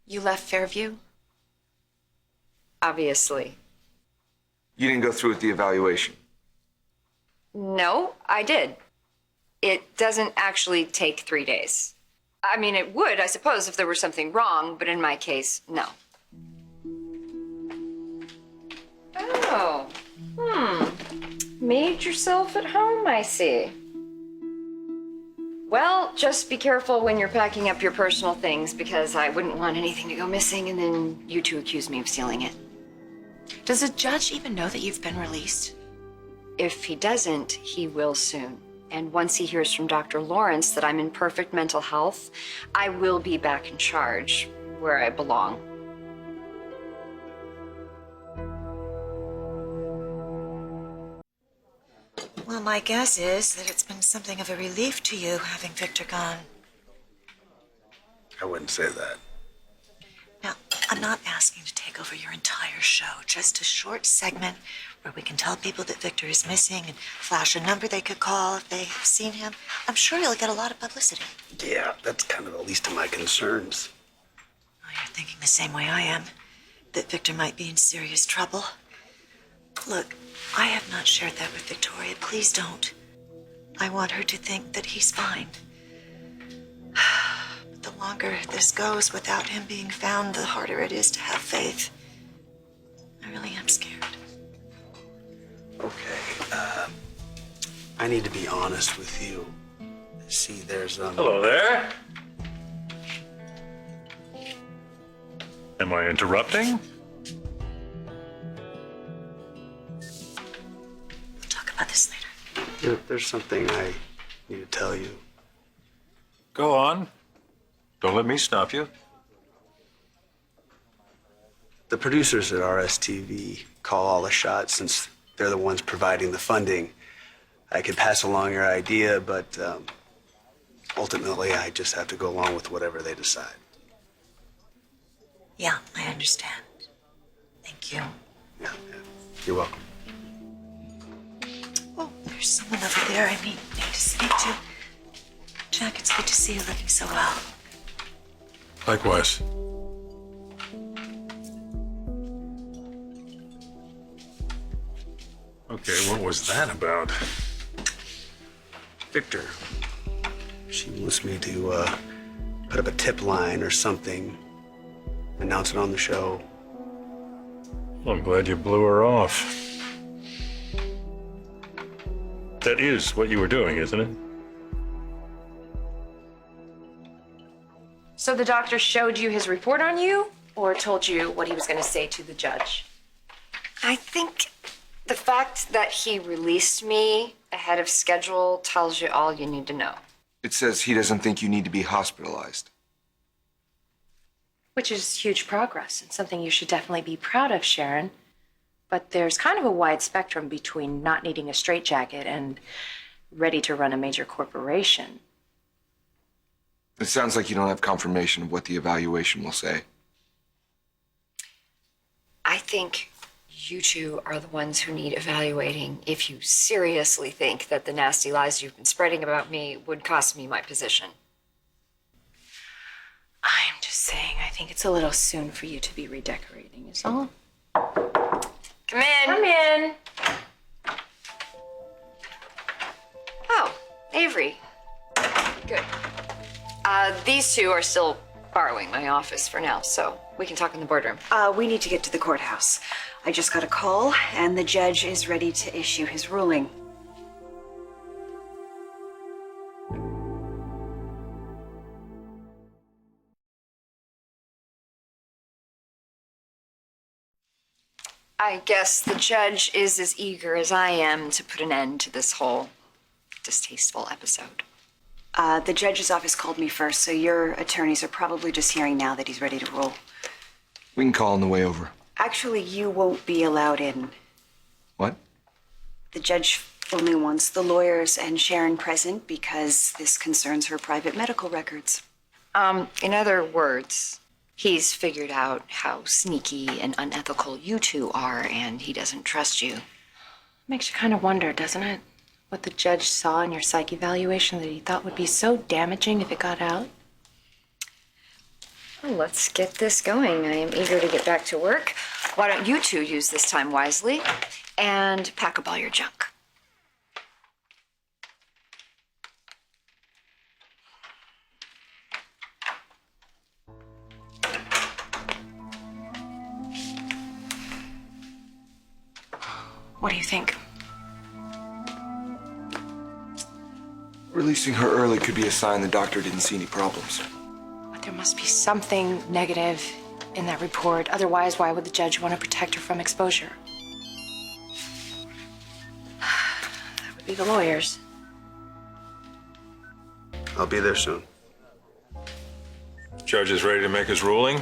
You left Fairview? Obviously. You didn't go through with the evaluation. No, I did. It doesn't actually take 3 days. I mean, it would, I suppose, if there were something wrong, but in my case, no. Oh, Made yourself at home, I see. Well, just be careful when you're packing up your personal things, because I wouldn't want anything to go missing and then you two accuse me of stealing it. Does the judge even know that you've been released? If he doesn't, he will soon. And once he hears from Dr. Lawrence that I'm in perfect mental health, I will be back in charge, where I belong. Well, my guess is that it's been something of a relief to you having Victor gone. I wouldn't say that. Now, I'm not asking to take over your entire show, just a short segment where we can tell people that Victor is missing and flash a number they could call if they have seen him. I'm sure you'll get a lot of publicity. Yeah, that's kind of the least of my concerns. Oh, you're thinking the same way I am, that Victor might be in serious trouble. Look, I have not shared that with Victoria. Please don't. I want her to think that he's fine. But the longer this goes without him being found, the harder it is to have faith. I really am scared. Okay, I need to be honest with you. See, there's, Hello there. Am I interrupting? We'll talk about this later. there's something I need to tell you. Go on. Don't let me stop you. The producers at RSTV call all the shots since they're the ones providing the funding. I could pass along your idea, but ultimately I just have to go along with whatever they decide. Yeah, I understand. Thank you. Yeah, you're welcome. Oh, there's someone over there I need to speak to. Jack, it's good to see you looking so well. Likewise. Okay, what was that about? Victor, she wants me to put up a tip line or something, announce it on the show. Well, I'm glad you blew her off. That is what you were doing, isn't it? So the doctor showed you his report on you, or told you what he was going to say to the judge? I think the fact that he released me ahead of schedule tells you all you need to know. It says he doesn't think you need to be hospitalized. Which is huge progress and something you should definitely be proud of, Sharon. But there's kind of a wide spectrum between not needing a straitjacket and ready to run a major corporation. It sounds like you don't have confirmation of what the evaluation will say. I think you two are the ones who need evaluating if you seriously think that the nasty lies you've been spreading about me would cost me my position. I'm just saying, I think it's a little soon for you to be redecorating, is all. Come in. Come in. Oh, Avery. Good. These two are still borrowing my office for now, so we can talk in the boardroom. We need to get to the courthouse. I just got a call, and the judge is ready to issue his ruling. I guess the judge is as eager as I am to put an end to this whole distasteful episode. The judge's office called me first, so your attorneys are probably just hearing now that he's ready to rule. We can call on the way over. Actually, you won't be allowed in. What? The judge only wants the lawyers and Sharon present because this concerns her private medical records. In other words, he's figured out how sneaky and unethical you two are, and he doesn't trust you. Makes you kind of wonder, doesn't it? What the judge saw in your psych evaluation that he thought would be so damaging if it got out. Well, let's get this going. I am eager to get back to work. Why don't you two use this time wisely and pack up all your junk? What do you think? Releasing her early could be a sign the doctor didn't see any problems. But there must be something negative in that report. Otherwise, why would the judge want to protect her from exposure? That would be the lawyers. I'll be there soon. Judge is ready to make his ruling?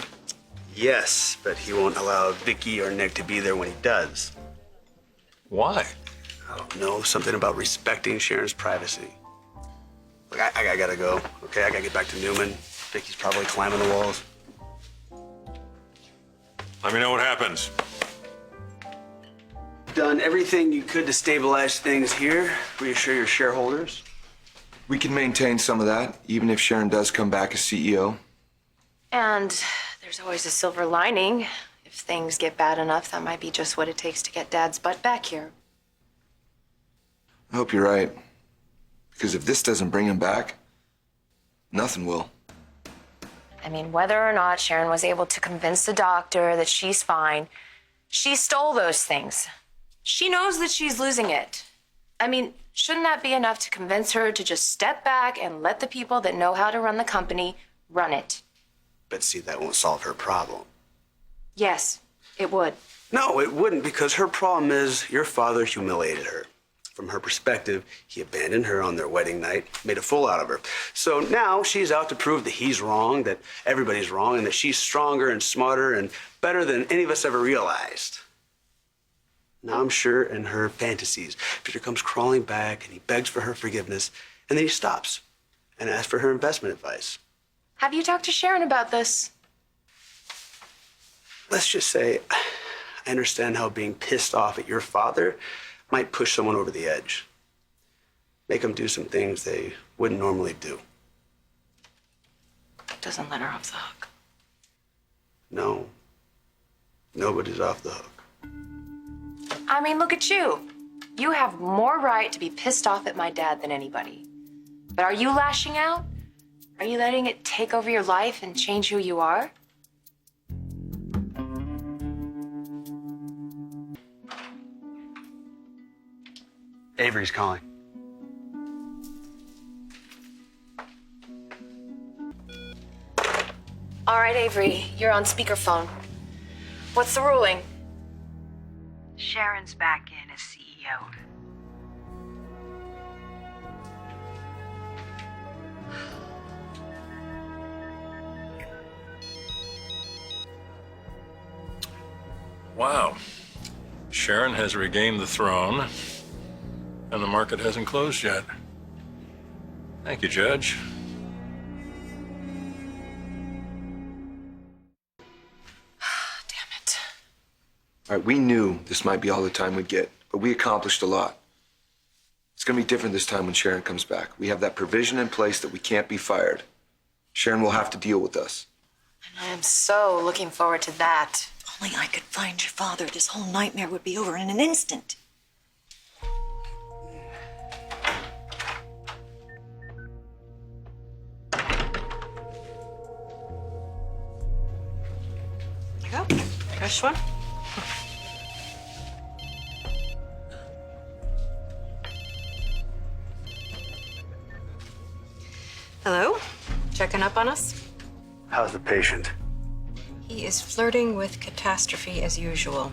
Yes, but he won't allow Vicky or Nick to be there when he does. Why? I don't know, something about respecting Sharon's privacy. Look, I gotta go, okay? I gotta get back to Newman. Vicky's probably climbing the walls. Let me know what happens. Done everything you could to stabilize things here, reassure your shareholders. We can maintain some of that, even if Sharon does come back as CEO. And there's always a silver lining. If things get bad enough, that might be just what it takes to get Dad's butt back here. I hope you're right. Because if this doesn't bring him back, nothing will. I mean, whether or not Sharon was able to convince the doctor that she's fine, she stole those things. She knows that she's losing it. I mean, shouldn't that be enough to convince her to just step back and let the people that know how to run the company run it? But see, that won't solve her problem. Yes, it would. No, it wouldn't, because her problem is your father humiliated her. From her perspective, he abandoned her on their wedding night, made a fool out of her. So now she's out to prove that he's wrong, that everybody's wrong, and that she's stronger and smarter and better than any of us ever realized. Now I'm sure in her fantasies, Victor comes crawling back and he begs for her forgiveness, and then he stops and asks for her investment advice. Have you talked to Sharon about this? Let's just say, I understand how being pissed off at your father might push someone over the edge. Make them do some things they wouldn't normally do. Doesn't let her off the hook. No, nobody's off the hook. I mean, look at you. You have more right to be pissed off at my dad than anybody. But are you lashing out? Are you letting it take over your life and change who you are? Avery's calling. All right, Avery, you're on speakerphone. What's the ruling? Sharon's back in as CEO. Wow. Sharon has regained the throne, and the market hasn't closed yet. Thank you, Judge. Damn it. All right, we knew this might be all the time we'd get, but we accomplished a lot. It's gonna be different this time when Sharon comes back. We have that provision in place that we can't be fired. Sharon will have to deal with us. And I am so looking forward to that. Only I could find your father. This whole nightmare would be over in an instant. Here you go. Fresh one. Hello? Checking up on us? How's the patient? He is flirting with catastrophe as usual.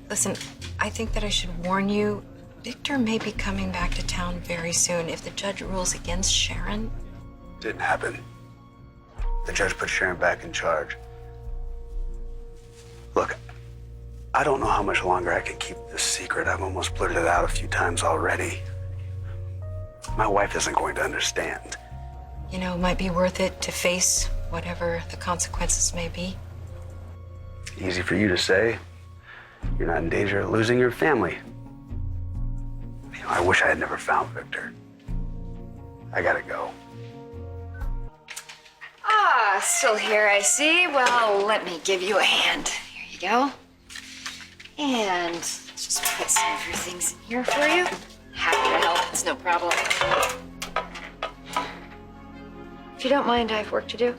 Listen, I think that I should warn you, Victor may be coming back to town very soon. If the judge rules against Sharon, Didn't happen. The judge put Sharon back in charge. Look, I don't know how much longer I can keep this secret. I've almost blurted it out a few times already. My wife isn't going to understand. you know, it might be worth it to face whatever the consequences may be. Easy for you to say. You're not in danger of losing your family. You know, I wish I had never found Victor. I gotta go. Ah, still here, I see. Well, let me give you a hand. Here you go. And let's just put some of your things in here for you. Happy to help, it's no problem. If you don't mind, I have work to do.